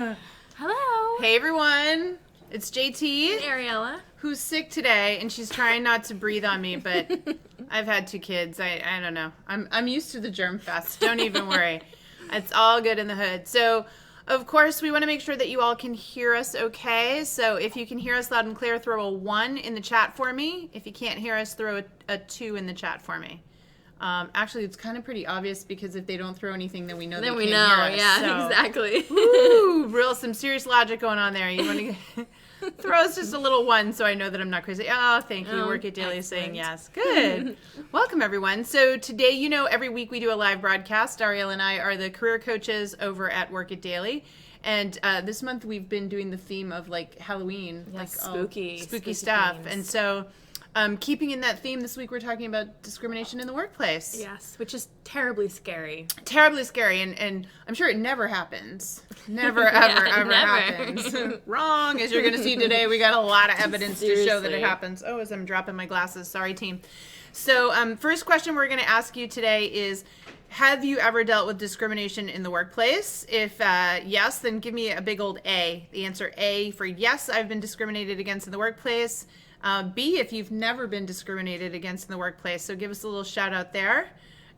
Hello. Hey everyone, it's JT. And Ariella. Who's sick today, and she's trying not to breathe on me, but I've had 2 kids. I don't know. I'm used to the germ fest. Don't even worry. It's all good in the hood. So, of course, we want to make sure that you all can hear us okay. So if you can hear us loud and clear, throw a 1 in the chat for me. If you can't hear us, throw a 2 in the chat for me. Actually, it's kind of pretty obvious because if they don't throw anything, then we know they can't hear us. Yeah, so. exactly. Ooh, some serious logic going on there. You want to throw us just a little 1 so I know that I'm not crazy. Oh, thank you. Work It Daily is saying yes. Good. Welcome, everyone. So today, every week we do a live broadcast. Ariella and I are the career coaches over at Work It Daily. And this month we've been doing the theme of like Halloween. Yeah, like spooky stuff. themes. And so keeping in that theme, this week we're talking about discrimination in the workplace. Yes, which is terribly scary. Terribly scary, and I'm sure it never happens. Never, ever, ever happens. Wrong, as you're going to see today, we got a lot of evidence to show that it happens. Oh, as I'm dropping my glasses. Sorry, team. So first question we're going to ask you today is, have you ever dealt with discrimination in the workplace? If yes, then give me a big old A. The answer A for yes, I've been discriminated against in the workplace. B, if you've never been discriminated against in the workplace. So give us a little shout out there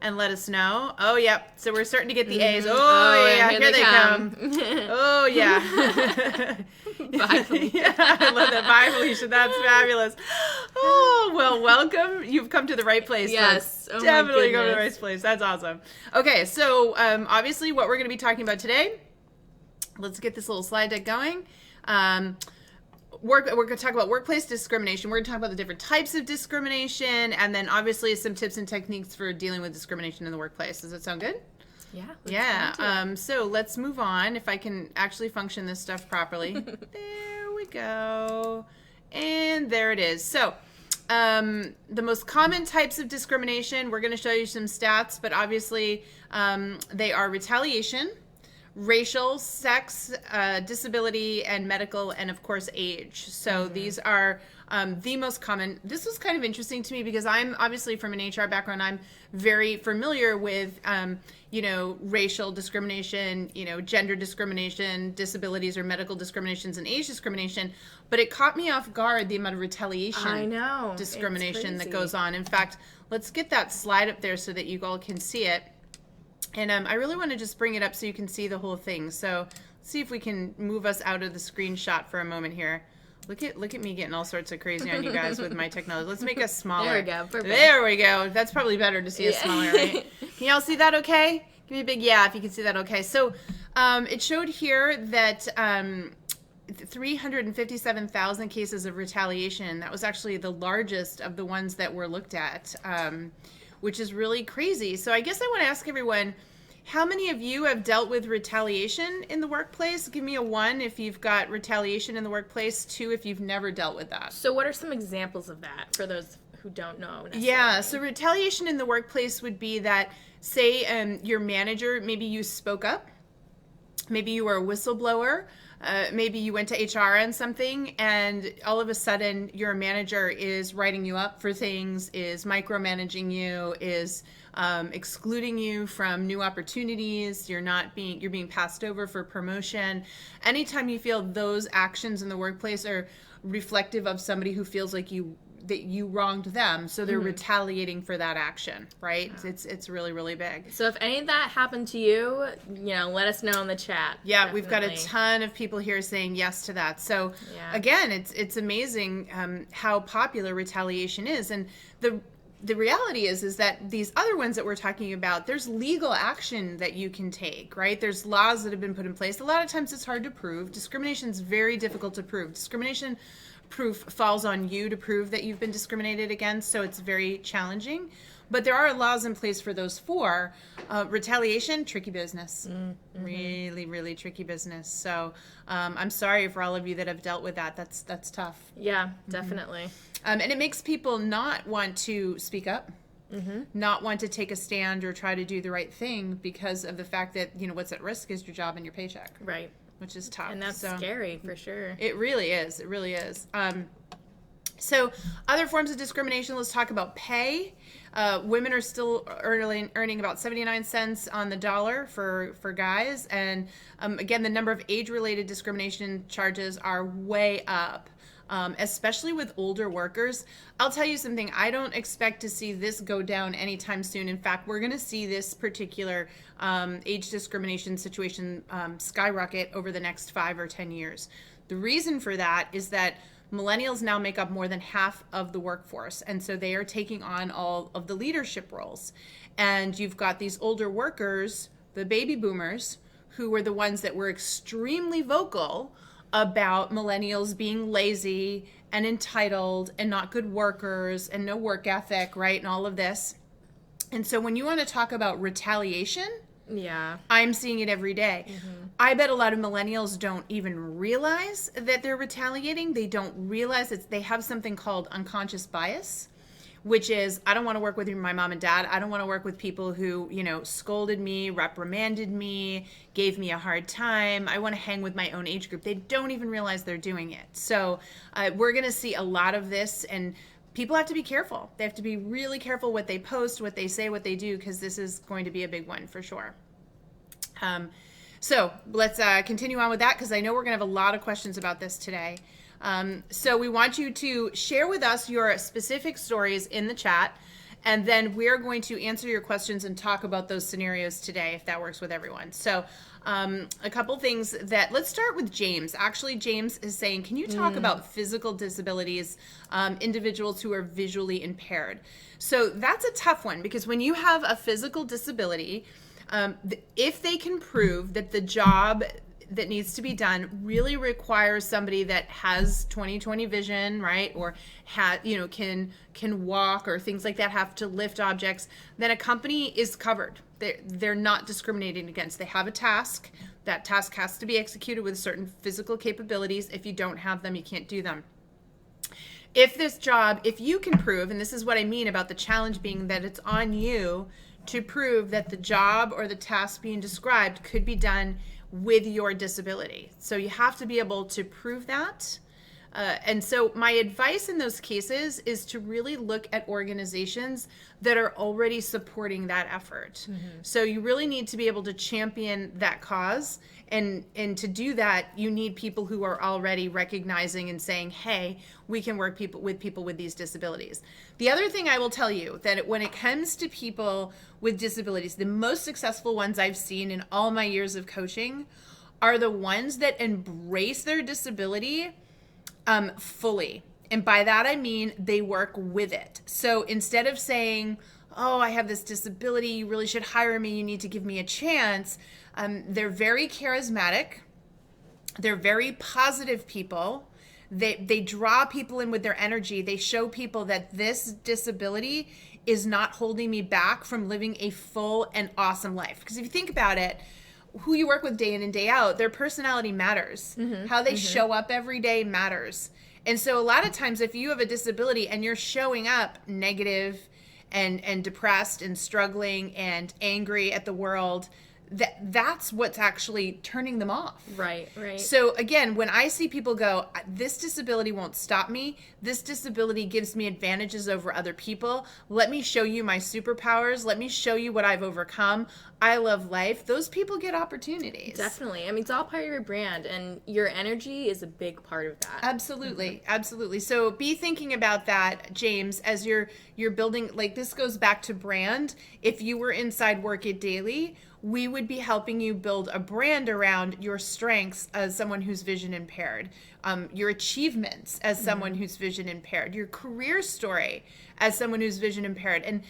and let us know. Oh, yep. So we're starting to get the A's. Oh yeah, here they come. Oh, yeah. Bye, Felicia. Yeah, I love that. Bye, Felicia. That's fabulous. Oh, well, welcome. You've come to the right place. Yes. Oh, definitely come to the right place. That's awesome. Okay, so obviously what we're going to be talking about today, let's get this little slide deck going. We're going to talk about workplace discrimination. We're going to talk about the different types of discrimination, and then obviously some tips and techniques for dealing with discrimination in the workplace. Does that sound good? Yeah. Yeah. So let's move on. If I can actually function this stuff properly. There we go. And there it is. So the most common types of discrimination, we're going to show you some stats, but obviously they are retaliation, racial, sex, disability, and medical, and of course age. So these are the most common. This was kind of interesting to me because I'm obviously from an HR background. I'm very familiar with racial discrimination, gender discrimination, disabilities or medical discriminations, and age discrimination. But it caught me off guard the amount of retaliation discrimination that goes on. In fact, let's get that slide up there so that you all can see it. And I really want to just bring it up so you can see the whole thing. So let's see if we can move us out of the screenshot for a moment here. Look at me getting all sorts of crazy on you guys with my technology. Let's make us smaller. There we go. Perfect. There we go. That's probably better to see us smaller, right? Can y'all see that okay? Give me a big yeah if you can see that okay. So it showed here that 357,000 cases of retaliation. That was actually the largest of the ones that were looked at. Which is really crazy. So I guess I want to ask everyone, how many of you have dealt with retaliation in the workplace? Give me a 1 if you've got retaliation in the workplace, 2 if you've never dealt with that. So what are some examples of that for those who don't know necessarily? Yeah, so retaliation in the workplace would be that, say your manager, maybe you spoke up, maybe you were a whistleblower, maybe you went to HR on something, and all of a sudden your manager is writing you up for things, is micromanaging you, is excluding you from new opportunities. You're being passed over for promotion. Anytime you feel those actions in the workplace are reflective of somebody who feels like that you wronged them, so they're retaliating for that action, right? Yeah. It's really, really big. So if any of that happened to you, let us know in the chat. Yeah, definitely. We've got a ton of people here saying yes to that. So again, it's amazing how popular retaliation is, and the reality is that these other ones that we're talking about, there's legal action that you can take, right? There's laws that have been put in place. A lot of times it's hard to prove. Discrimination is very difficult to prove. Discrimination proof falls on you to prove that you've been discriminated against, so it's very challenging. But there are laws in place for those 4. Retaliation, tricky business. Really, really tricky business. So I'm sorry for all of you that have dealt with that. That's tough. Yeah, definitely. And it makes people not want to speak up, not want to take a stand or try to do the right thing because of the fact that, what's at risk is your job and your paycheck. Right. Which is tough. And that's scary for sure. It really is. It really is. So other forms of discrimination, let's talk about pay. Women are still earning about 79 cents on the dollar for guys. And again, the number of age-related discrimination charges are way up, especially with older workers. I'll tell you something, I don't expect to see this go down anytime soon. In fact, we're going to see this particular age discrimination situation skyrocket over the next 5 or 10 years. The reason for that is that millennials now make up more than half of the workforce, and so they are taking on all of the leadership roles. And you've got these older workers, the baby boomers, who were the ones that were extremely vocal about millennials being lazy and entitled and not good workers and no work ethic, right, and all of this. And so when you want to talk about retaliation, yeah, I'm seeing it every day. I bet a lot of millennials don't even realize that they're retaliating. They don't realize that they have something called unconscious bias, which is, I don't want to work with my mom and dad. I don't want to work with people who, scolded me, reprimanded me, gave me a hard time. I want to hang with my own age group. They don't even realize they're doing it. So we're going to see a lot of this, and people have to be careful. They have to be really careful what they post, what they say, what they do, because this is going to be a big one for sure. So let's continue on with that, because I know we're going to have a lot of questions about this today. So we want you to share with us your specific stories in the chat, and then we're going to answer your questions and talk about those scenarios today, if that works with everyone. So a couple things let's start with James. Actually, James is saying, can you talk about physical disabilities, individuals who are visually impaired? So that's a tough one, because when you have a physical disability, if they can prove that the job that needs to be done really requires somebody that has 20/20 vision, right, or can walk or things like that, have to lift objects, then a company is covered. They're not discriminating against. They have a task. That task has to be executed with certain physical capabilities. If you don't have them, you can't do them. If you can prove, and this is what I mean about the challenge being that it's on you to prove that the job or the task being described could be done with your disability. So you have to be able to prove that. And so my advice in those cases is to really look at organizations that are already supporting that effort. So you really need to be able to champion that cause. And to do that, you need people who are already recognizing and saying, hey, we can work with people with these disabilities. The other thing I will tell you, that when it comes to people with disabilities, the most successful ones I've seen in all my years of coaching are the ones that embrace their disability fully. And by that, I mean they work with it. So instead of saying, oh, I have this disability, you really should hire me, you need to give me a chance, they're very charismatic. They're very positive people. They draw people in with their energy. They show people that this disability is not holding me back from living a full and awesome life. Because if you think about it, who you work with day in and day out, their personality matters. How they show up every day matters. And so a lot of times if you have a disability and you're showing up negative and depressed and struggling and angry at the world, that's what's actually turning them off. Right. So again, when I see people go, this disability won't stop me, this disability gives me advantages over other people, let me show you my superpowers, let me show you what I've overcome, I love life, those people get opportunities. Definitely. I mean, it's all part of your brand, and your energy is a big part of that. Absolutely. So be thinking about that, James, as you're building, like, this goes back to brand. If you were inside Work It Daily, we would be helping you build a brand around your strengths as someone who's vision impaired, your achievements as someone who's vision impaired, your career story as someone who's vision impaired. And,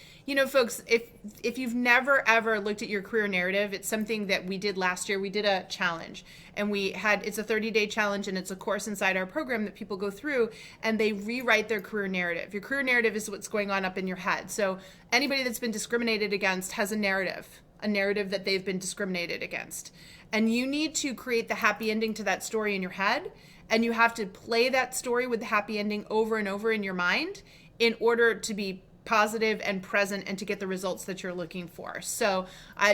folks, if you've never, ever looked at your career narrative, it's something that we did last year. We did a challenge, and it's a 30-day challenge, and it's a course inside our program that people go through, and they rewrite their career narrative. Your career narrative is what's going on up in your head. So anybody that's been discriminated against has a narrative that they've been discriminated against. And you need to create the happy ending to that story in your head, and you have to play that story with the happy ending over and over in your mind in order to be positive and present and to get the results that you're looking for. So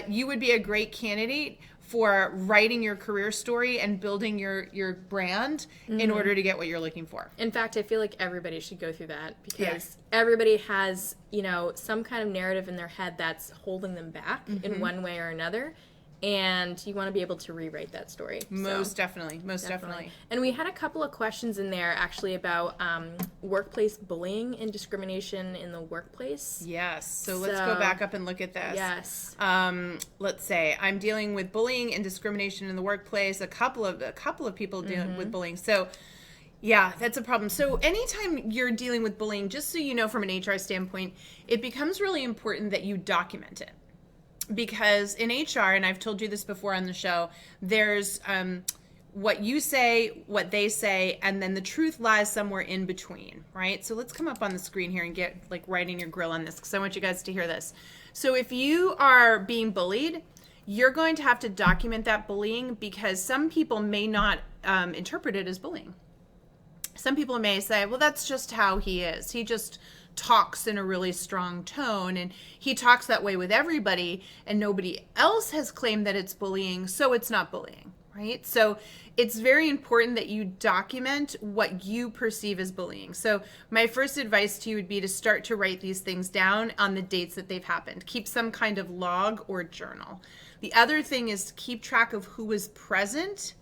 you would be a great candidate for writing your career story and building your brand in order to get what you're looking for. In fact, I feel like everybody should go through that because everybody has, some kind of narrative in their head that's holding them back in one way or another. And you want to be able to rewrite that story. Most definitely. And we had a couple of questions in there actually about workplace bullying and discrimination in the workplace. Yes. So let's go back up and look at this. Yes. Let's say I'm dealing with bullying and discrimination in the workplace. A couple of people dealing with bullying. So yeah, that's a problem. So anytime you're dealing with bullying, just so you know from an HR standpoint, it becomes really important that you document it. Because in HR, and I've told you this before on the show, there's what you say, what they say, and then the truth lies somewhere in between, right? So let's come up on the screen here and get right in your grill on this because I want you guys to hear this. So if you are being bullied, you're going to have to document that bullying because some people may not interpret it as bullying. Some people may say, well, that's just how he is. He just talks in a really strong tone and he talks that way with everybody and nobody else has claimed that it's bullying, so it's not bullying, right? So it's very important that you document what you perceive as bullying. So my first advice to you would be to start to write these things down on the dates that they've happened. Keep some kind of log or journal. The other thing is to keep track of who was present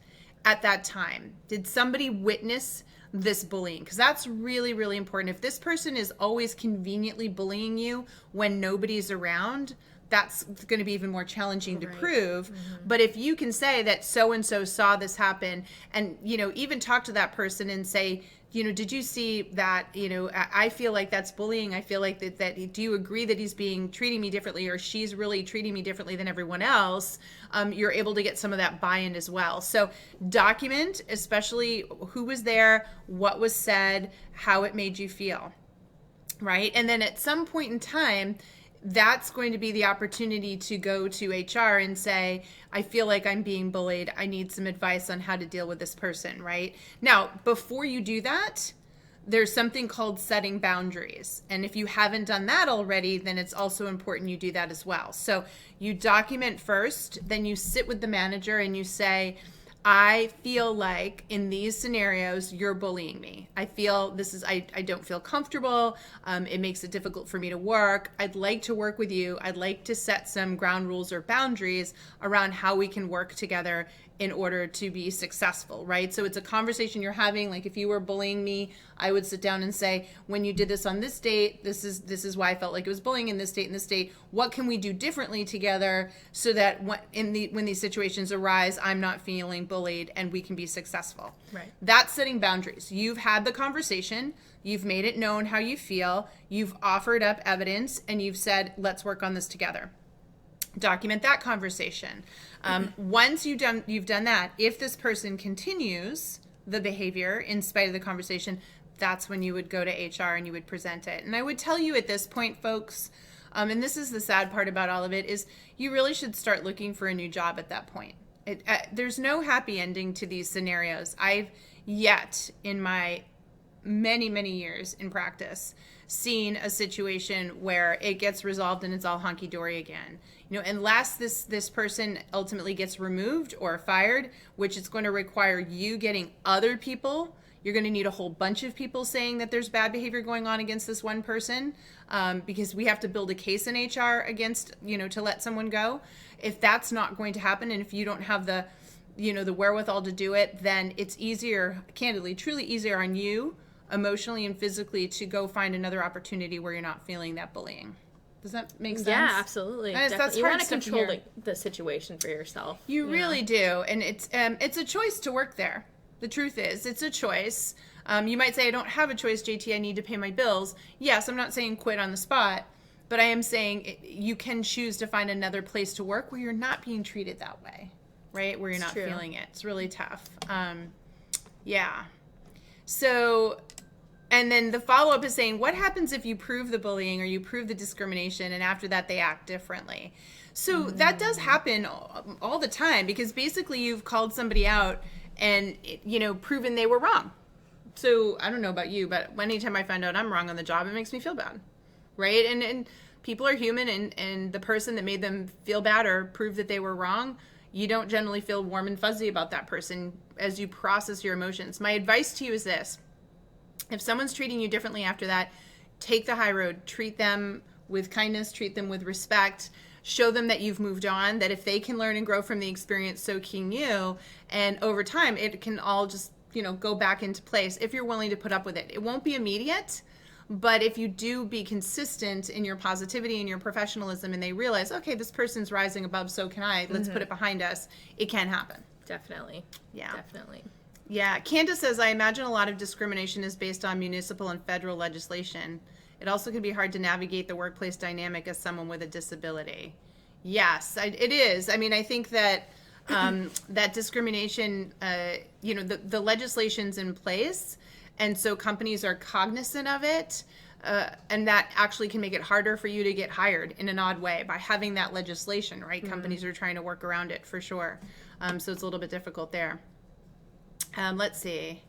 at that time. Did somebody witness this bullying? Because that's really, really important. If this person is always conveniently bullying you when nobody's around, that's going to be even more challenging to prove. But if you can say that so-and-so saw this happen and, even talk to that person and say, did you see that, I feel like that's bullying. I feel like that do you agree that he's treating me differently or she's really treating me differently than everyone else? You're able to get some of that buy-in as well. So document, especially who was there, what was said, how it made you feel, right? And then at some point in time, that's going to be the opportunity to go to HR and say, I feel like I'm being bullied. I need some advice on how to deal with this person, right? Now, before you do that, there's something called setting boundaries. And if you haven't done that already, then it's also important you do that as well. So you document first, then you sit with the manager and you say, I feel like in these scenarios, you're bullying me. I feel I don't feel comfortable. It makes it difficult for me to work. I'd like to work with you. I'd like to set some ground rules or boundaries around how we can work together in order to be successful, right? So it's a conversation you're having. Like if you were bullying me, I would sit down and say, when you did this on this date, this is why I felt like it was bullying in this date and this date. What can we do differently together so that when these situations arise, I'm not feeling bullied and we can be successful. Right. That's setting boundaries. You've had the conversation. You've made it known how you feel. You've offered up evidence and you've said, let's work on this together. Document that conversation. Once you've done that, if this person continues the behavior in spite of the conversation, that's when you would go to HR and you would present it. And I would tell you at this point, folks, and this is the sad part about all of it, is you really should start looking for a new job at that point. There's no happy ending to these scenarios. I've yet in my many, many years in practice seen a situation where it gets resolved and it's all hunky-dory again. Unless this person ultimately gets removed or fired, which is going to require you getting other people. You're going to need a whole bunch of people saying that there's bad behavior going on against this one person because we have to build a case in HR against, to let someone go. If that's not going to happen and if you don't have the wherewithal to do it, then it's easier, candidly, truly easier on you emotionally and physically to go find another opportunity where you're not feeling that bullying. Does that make sense? Yeah, absolutely. That's you hard want to stuff control here. the situation for yourself. You really do. And it's a choice to work there. The truth is, it's a choice. You might say, I don't have a choice, JT. I need to pay my bills. Yes, I'm not saying quit on the spot, but I am saying you can choose to find another place to work where you're not being treated that way, right? Where you're not feeling it. It's really tough. Yeah. So... And then the follow-up is saying, what happens if you prove the bullying or you prove the discrimination and after that they act differently? So that does happen all the time because basically you've called somebody out and, proven they were wrong. So I don't know about you, but anytime I find out I'm wrong on the job, it makes me feel bad, right? And people are human and the person that made them feel bad or prove that they were wrong, you don't generally feel warm and fuzzy about that person as you process your emotions. My advice to you is this. If someone's treating you differently after that, take the high road. Treat them with kindness, treat them with respect, show them that you've moved on, that if they can learn and grow from the experience, so can you. And over time, it can all just, go back into place if you're willing to put up with it. It won't be immediate, but if you do be consistent in your positivity and your professionalism, and they realize, okay, this person's rising above, so can I, let's put it behind us, it can happen. Definitely. Yeah. Definitely. Yeah. Candace says, I imagine a lot of discrimination is based on municipal and federal legislation. It also can be hard to navigate the workplace dynamic as someone with a disability. Yes, it is. I mean, I think that that discrimination, the legislation's in place, and so companies are cognizant of it, and that actually can make it harder for you to get hired in an odd way by having that legislation, right? Mm-hmm. Companies are trying to work around it for sure. So it's a little bit difficult there. Let's see.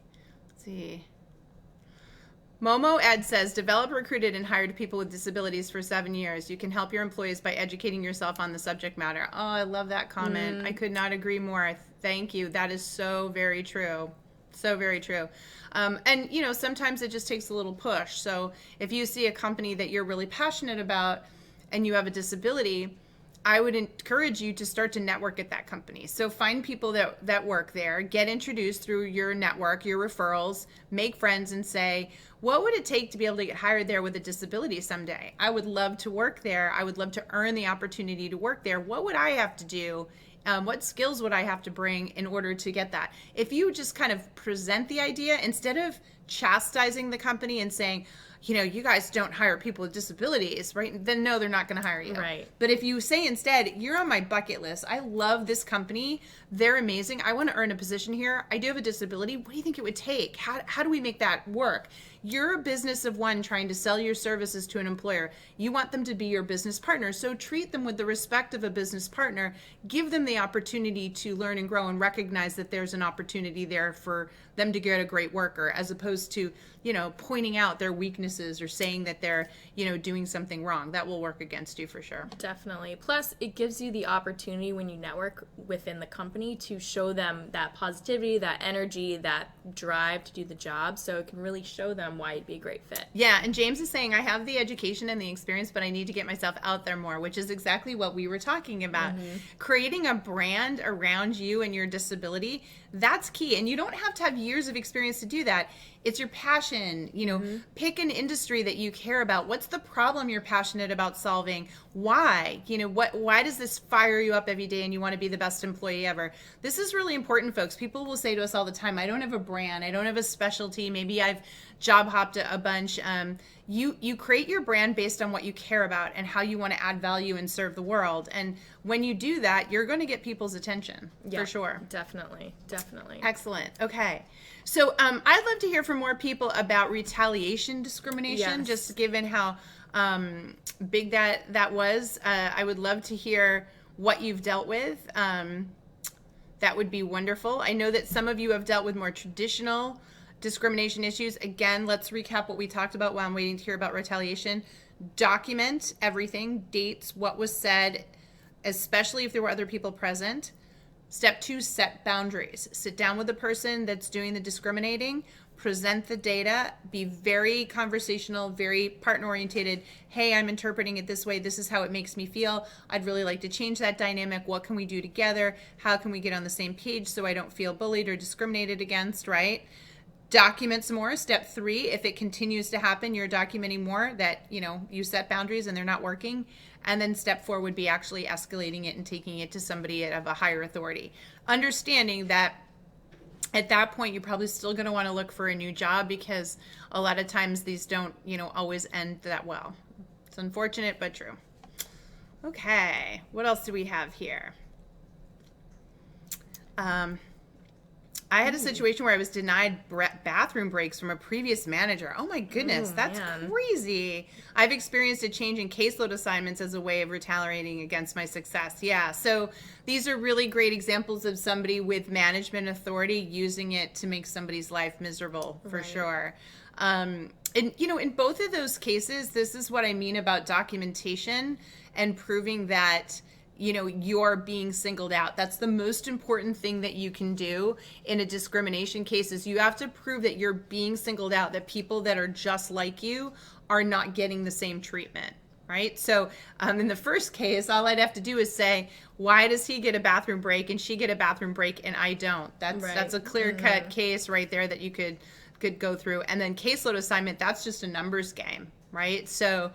Momo Ed says, developed, recruited, and hired people with disabilities for 7 years. You can help your employees by educating yourself on the subject matter. Oh, I love that comment. I could not agree more. Thank you. That is so very true. So very true. And, sometimes it just takes a little push. So if you see a company that you're really passionate about and you have a disability, I would encourage you to start to network at that company. So find people that work there, get introduced through your network, your referrals, make friends, and say, what would it take to be able to get hired there with a disability someday? I would love to work there. I would love to earn the opportunity to work there. What would I have to do? What skills would I have to bring in order to get that? If you just kind of present the idea, instead of chastising the company and saying, you guys don't hire people with disabilities, right? Then no, they're not going to hire you. Right. But if you say instead, you're on my bucket list. I love this company. They're amazing. I want to earn a position here. I do have a disability. What do you think it would take? How do we make that work? You're a business of one trying to sell your services to an employer. You want them to be your business partner. So treat them with the respect of a business partner. Give them the opportunity to learn and grow and recognize that there's an opportunity there for them to get a great worker, as opposed to, pointing out their weaknesses or saying that they're, doing something wrong. That will work against you for sure. Definitely. Plus, it gives you the opportunity when you network within the company to show them that positivity, that energy, that drive to do the job. So it can really show them why you'd be a great fit. Yeah. And James is saying, I have the education and the experience, but I need to get myself out there more, which is exactly what we were talking about. Creating a brand around you and your disability, that's key. And you don't have to have years of experience to do that. It's your passion, pick an industry that you care about. What's the problem you're passionate about solving? Why? Why does this fire you up every day and you want to be the best employee ever? This is really important, folks. People will say to us all the time, I don't have a brand. I don't have a specialty. Maybe I've job hopped a bunch. You create your brand based on what you care about and how you want to add value and serve the world. And when you do that, you're going to get people's attention for sure. Definitely. Excellent. Okay. So I'd love to hear from more people about retaliation discrimination, just given how big that was. I would love to hear what you've dealt with. That would be wonderful. I know that some of you have dealt with more traditional discrimination issues. Again, let's recap what we talked about while I'm waiting to hear about retaliation. Document everything, dates, what was said, especially if there were other people present. Step 2, set boundaries. Sit down with the person that's doing the discriminating, present the data, be very conversational, very partner-orientated. Hey, I'm interpreting it this way. This is how it makes me feel. I'd really like to change that dynamic. What can we do together? How can we get on the same page so I don't feel bullied or discriminated against, right? Document some more. Step 3, if it continues to happen, you're documenting more that, you set boundaries and they're not working. And then step 4 would be actually escalating it and taking it to somebody of a higher authority. Understanding that at that point, you're probably still going to want to look for a new job, because a lot of times these don't, always end that well. It's unfortunate, but true. Okay. What else do we have here? I had a situation where I was denied bathroom breaks from a previous manager. Oh my goodness, that's crazy. I've experienced a change in caseload assignments as a way of retaliating against my success. Yeah, so these are really great examples of somebody with management authority using it to make somebody's life miserable, for sure. And, in both of those cases, this is what I mean about documentation and proving that you're being singled out. That's the most important thing that you can do in a discrimination case is you have to prove that you're being singled out, that people that are just like you are not getting the same treatment, right? So in the first case, all I'd have to do is say, why does he get a bathroom break and she get a bathroom break and I don't? That's a clear-cut case right there that you could go through. And then caseload assignment, that's just a numbers game, right? So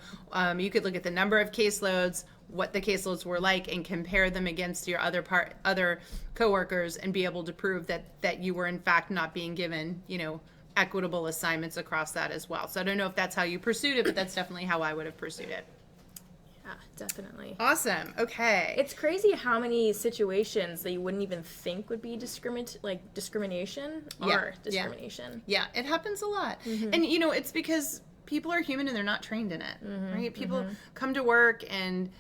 you could look at the number of caseloads, what the caseloads were like, and compare them against your other coworkers and be able to prove that you were in fact not being given, equitable assignments across that as well. So I don't know if that's how you pursued it, but that's definitely how I would have pursued it. Yeah, definitely. Awesome. Okay. It's crazy how many situations that you wouldn't even think would be discrimination are discrimination. Yeah, it happens a lot. And, it's because people are human and they're not trained in it, right? People come to work and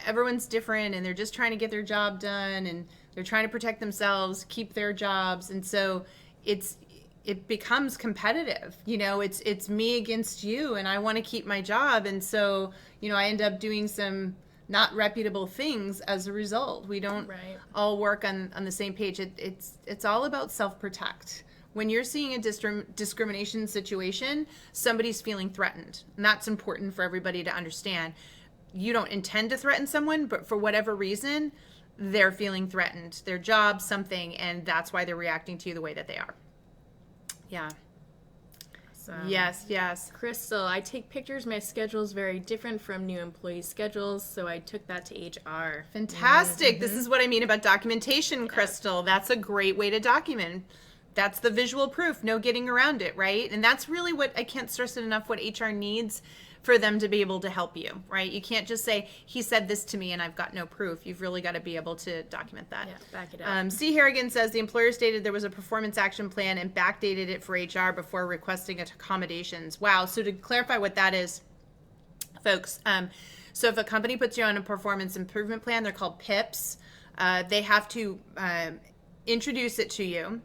everyone's different and they're just trying to get their job done and they're trying to protect themselves, keep their jobs. And so it becomes competitive. It's me against you and I want to keep my job. And so, I end up doing some not reputable things as a result. We don't all work on the same page. It's all about self-protect. When you're seeing a discrimination situation, somebody's feeling threatened. And that's important for everybody to understand. You don't intend to threaten someone, but for whatever reason, they're feeling threatened. Their job, something, and that's why they're reacting to you the way that they are. Yeah. Awesome. Yes. Crystal, I take pictures. My schedule is very different from new employees' schedules, so I took that to HR. Fantastic. This is what I mean about documentation, Crystal. That's a great way to document. That's the visual proof, no getting around it, right? And that's really what, I can't stress it enough, what HR needs for them to be able to help you, right? You can't just say, he said this to me and I've got no proof. You've really got to be able to document that. Yeah, back it up. C. Harrigan says, the employer stated there was a performance action plan and backdated it for HR before requesting accommodations. Wow. So to clarify what that is, folks, so if a company puts you on a performance improvement plan, they're called PIPs. They have to introduce it to you.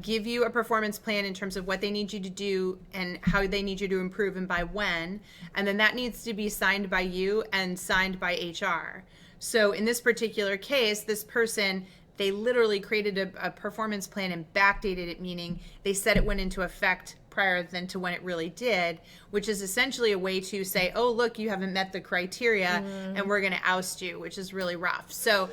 Give you a performance plan in terms of what they need you to do and how they need you to improve and by when. And then that needs to be signed by you and signed by HR. So in this particular case, this person, they literally created a performance plan and backdated it, meaning they said it went into effect prior than to when it really did, which is essentially a way to say, oh, look, you haven't met the criteria and we're going to oust you, which is really rough. So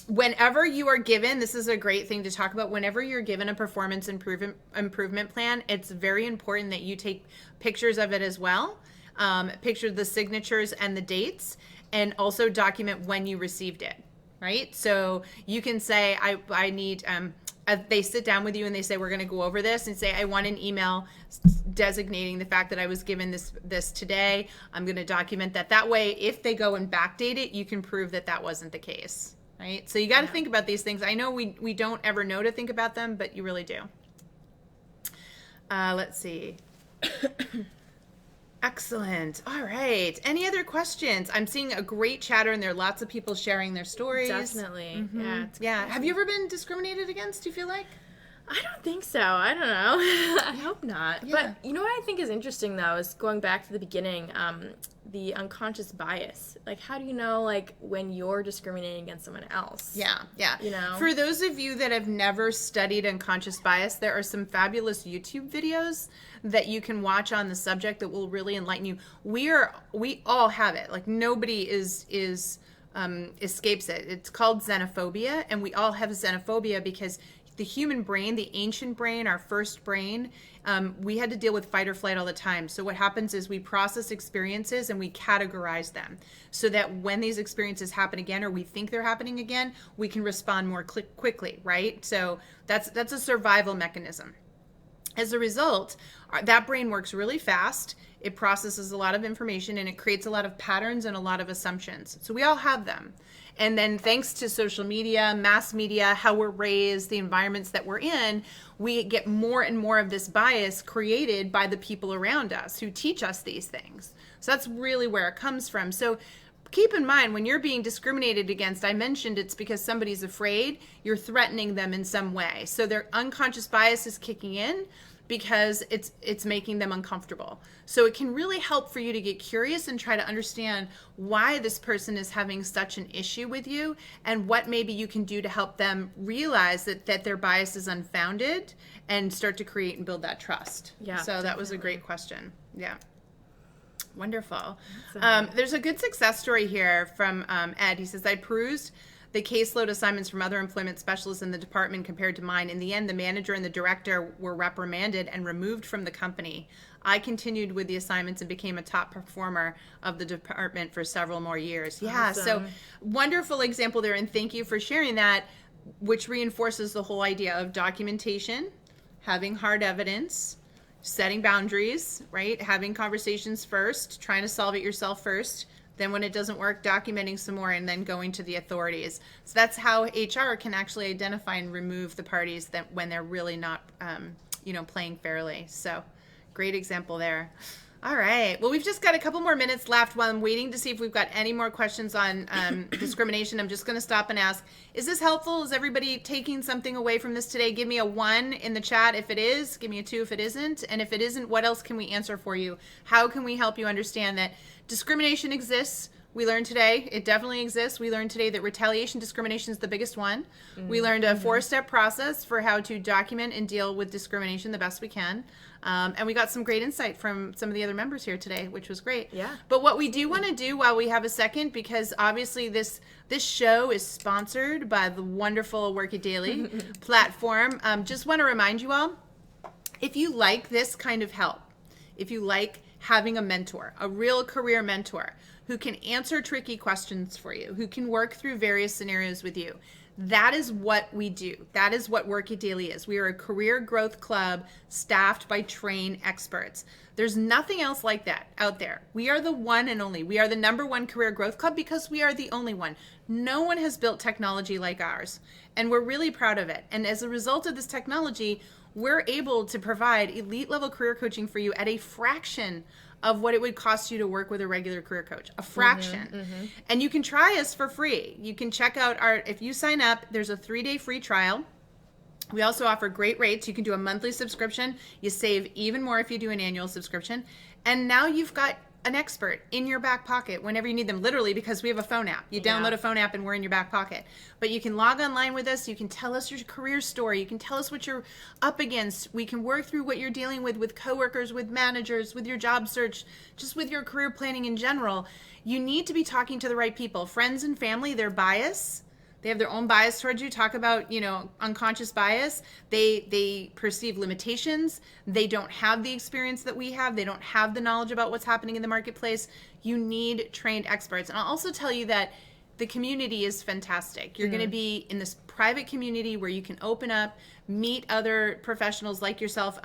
whenever you are given, this is a great thing to talk about, whenever you're given a performance improvement plan, it's very important that you take pictures of it as well, picture the signatures and the dates, and also document when you received it, right? So you can say, I need, they sit down with you and they say, we're going to go over this, and say, I want an email designating the fact that I was given this today. I'm going to document that. That way, if they go and backdate it, you can prove that that wasn't the case. Right? So you got to think about these things. I know we don't ever know to think about them, but you really do. Let's see. Excellent. All right. Any other questions? I'm seeing a great chatter, and there are lots of people sharing their stories. Definitely. Yeah. Have you ever been discriminated against, do you feel like? I don't think so. I don't know. I hope not. Yeah. But what I think is interesting, though, is going back to the beginning, the unconscious bias. Like, how do you know, when you're discriminating against someone else? Yeah. You For those of you that have never studied unconscious bias, there are some fabulous YouTube videos that you can watch on the subject that will really enlighten you. We all have it. Nobody escapes it. It's called xenophobia, and we all have xenophobia because the human brain, the ancient brain, our first brain, we had to deal with fight or flight all the time. So what happens is we process experiences and we categorize them so that when these experiences happen again, or we think they're happening again, we can respond more quickly, right? So that's a survival mechanism. As a result, that brain works really fast. It processes a lot of information and it creates a lot of patterns and a lot of assumptions. So we all have them. And then thanks to social media, mass media, how we're raised, the environments that we're in, we get more and more of this bias created by the people around us who teach us these things. So that's really where it comes from. So keep in mind, when you're being discriminated against, I mentioned it's because somebody's afraid, you're threatening them in some way. So their unconscious bias is kicking in. because it's making them uncomfortable. So it can really help for you to get curious and try to understand why this person is having such an issue with you, and what maybe you can do to help them realize that their bias is unfounded, and start to create and build that trust. Yeah. So that definitely. was a great question. Yeah. Wonderful. Awesome. There's a good success story here from Ed. He says, I perused the caseload assignments from other employment specialists in the department compared to mine. In the end, the manager and the director were reprimanded and removed from the company. I continued with the assignments and became a top performer of the department for several more years. Yeah, Awesome. so wonderful example there, and thank you for sharing that, which reinforces the whole idea of documentation, having hard evidence, setting boundaries, right? Having conversations first, trying to solve it yourself first. Then when it doesn't work, documenting some more, and then going to the authorities. So that's how HR can actually identify and remove the parties that when they're really not, playing fairly. So great example there. All right. Well, we've just got a couple more minutes left while I'm waiting to see if we've got any more questions on discrimination. I'm just going to stop and ask, is this helpful? Is everybody taking something away from this today? Give me a 1 in the chat if it is. Give me a 2 if it isn't. And if it isn't, what else can we answer for you? How can we help you understand that discrimination exists? We learned today it definitely exists. We learned today that retaliation discrimination is the biggest one. We learned a 4-step process for how to document and deal with discrimination the best we can. And we got some great insight from some of the other members here today, which was great. Yeah. But what we do want to do while we have a second, because obviously this show is sponsored by the wonderful Work It Daily platform, just want to remind you all, if you like this kind of help, if you like having a mentor, a real career mentor who can answer tricky questions for you, who can work through various scenarios with you, that is what we do. That is what Work It Daily is. We are a career growth club staffed by trained experts. There's nothing else like that out there. We are the one and only. We are the #1 career growth club because we are the only one. No one has built technology like ours, and we're really proud of it. And as a result of this technology, we're able to provide elite level career coaching for you at a fraction of what it would cost you to work with a regular career coach, a fraction. And you can try us for free. You can check out if you sign up, there's a 3-day free trial. We also offer great rates. You can do a monthly subscription. You save even more if you do an annual subscription. And now you've got an expert in your back pocket whenever you need them, literally, because we have a phone app. You download a phone app and we're in your back pocket. But you can log online with us. You can tell us your career story. You can tell us what you're up against. We can work through what you're dealing with coworkers, with managers, with your job search, just with your career planning in general. You need to be talking to the right people. Friends and family, their bias. They have their own bias towards you. Talk about, unconscious bias. They perceive limitations. They don't have the experience that we have. They don't have the knowledge about what's happening in the marketplace. You need trained experts. And I'll also tell you that the community is fantastic. You're going to be in this private community where you can open up, meet other professionals like yourself,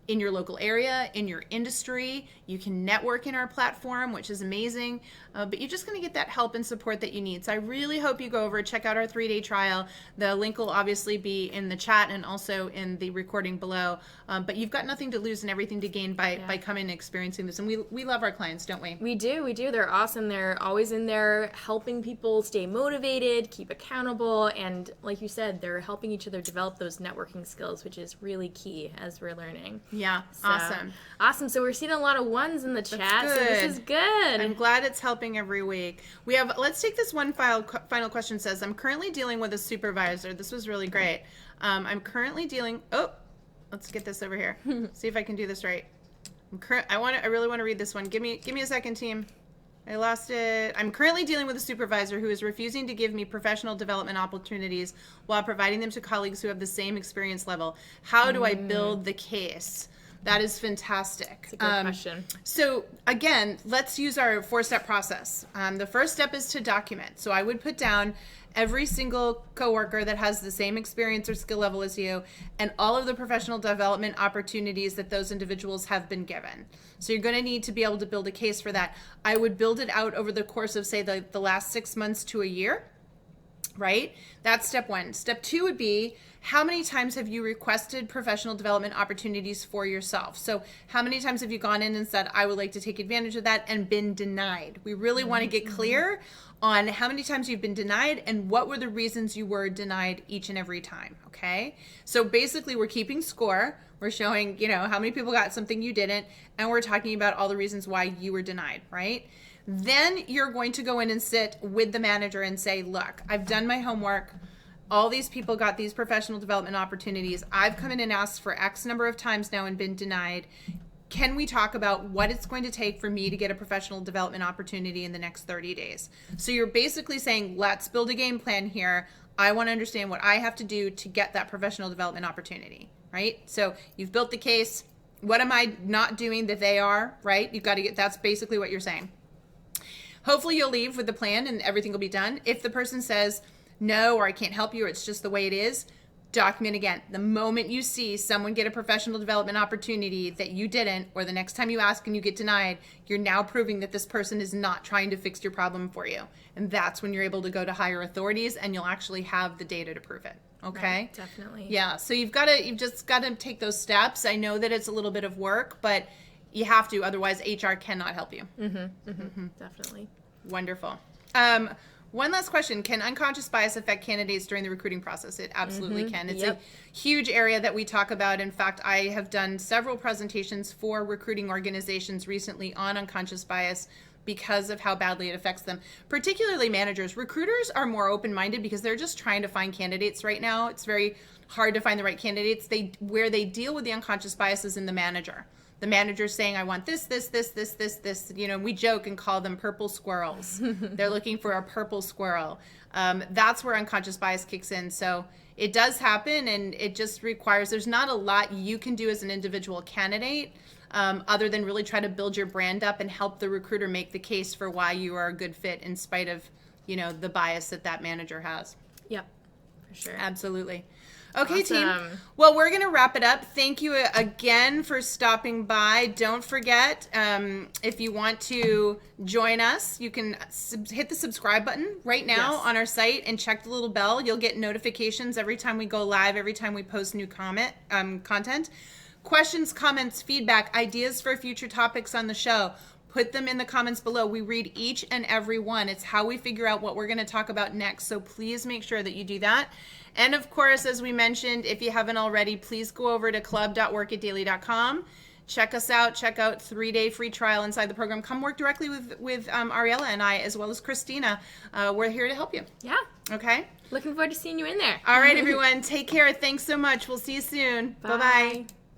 in your local area, in your industry. You can network in our platform, which is amazing. But you're just going to get that help and support that you need. So I really hope you go over, check out our 3-day trial. The link will obviously be in the chat and also in the recording below. But you've got nothing to lose and everything to gain by coming and experiencing this. And we love our clients, don't we? We do. They're awesome. They're always in there helping people stay motivated, keep accountable, and like you said, they're helping each other develop those networking skills, which is really key as we're learning. Yeah, So, awesome. Awesome. So we're seeing a lot of 1s in the chat, good. so this is good. I'm glad it's helping every week. Let's take this one final question. Says, I'm currently dealing with a supervisor. This was really great. I'm currently dealing, let's get this over here. See if I can do this right. I really want to read this one. Give me a second, team. I lost it. I'm currently dealing with a supervisor who is refusing to give me professional development opportunities while providing them to colleagues who have the same experience level. How do I build the case? That is fantastic. That's a good question. So again, let's use our 4-step process. The first step is to document. So I would put down every single coworker that has the same experience or skill level as you and all of the professional development opportunities that those individuals have been given. So you're going to need to be able to build a case for that. I would build it out over the course of, say, the last 6 months to a year. right? That's step one. Step two would be, how many times have you requested professional development opportunities for yourself? So how many times have you gone in and said, I would like to take advantage of that, and been denied? We really want to get clear on how many times you've been denied and what were the reasons you were denied each and every time, okay? So basically we're keeping score. We're showing, how many people got something you didn't, and we're talking about all the reasons why you were denied, right? Then you're going to go in and sit with the manager and say, look, I've done my homework. All these people got these professional development opportunities. I've come in and asked for X number of times now and been denied. Can we talk about what it's going to take for me to get a professional development opportunity in the next 30 days? So you're basically saying, let's build a game plan here. I want to understand what I have to do to get that professional development opportunity, right? So you've built the case. What am I not doing that they are, right? You've got to get, that's basically what you're saying. Hopefully you'll leave with the plan and everything will be done. If the person says, no, or I can't help you, or it's just the way it is, document again. The moment you see someone get a professional development opportunity that you didn't, or the next time you ask and you get denied, you're now proving that this person is not trying to fix your problem for you. And that's when you're able to go to higher authorities and you'll actually have the data to prove it. Okay? Right, definitely. Yeah, so you've just got to take those steps. I know that it's a little bit of work, but you have to, otherwise HR cannot help you. Definitely. Wonderful. One last question. Can unconscious bias affect candidates during the recruiting process? It absolutely can. It's a huge area that we talk about. In fact, I have done several presentations for recruiting organizations recently on unconscious bias because of how badly it affects them, particularly managers. Recruiters are more open-minded because they're just trying to find candidates right now. It's very hard to find the right candidates. Where they deal with the unconscious bias is in the manager. The manager's saying, I want this. We joke and call them purple squirrels. They're looking for a purple squirrel. That's where unconscious bias kicks in. So it does happen, and it just requires, there's not a lot you can do as an individual candidate other than really try to build your brand up and help the recruiter make the case for why you are a good fit in spite of, the bias that manager has. Yep, for sure. Absolutely. Okay, Awesome. team. Well, we're going to wrap it up. Thank you again for stopping by. Don't forget, if you want to join us, you can hit the subscribe button right now on our site and check the little bell. You'll get notifications every time we go live, every time we post new content. Questions, comments, feedback, ideas for future topics on the show. Put them in the comments below. We read each and every one. It's how we figure out what we're going to talk about next. So please make sure that you do that. And of course, as we mentioned, if you haven't already, please go over to club.workitdaily.com. Check us out. Check out 3-day free trial inside the program. Come work directly with Ariella and I, as well as Christina. We're here to help you. Yeah. Okay? Looking forward to seeing you in there. All right, everyone. Take care. Thanks so much. We'll see you soon. Bye-bye.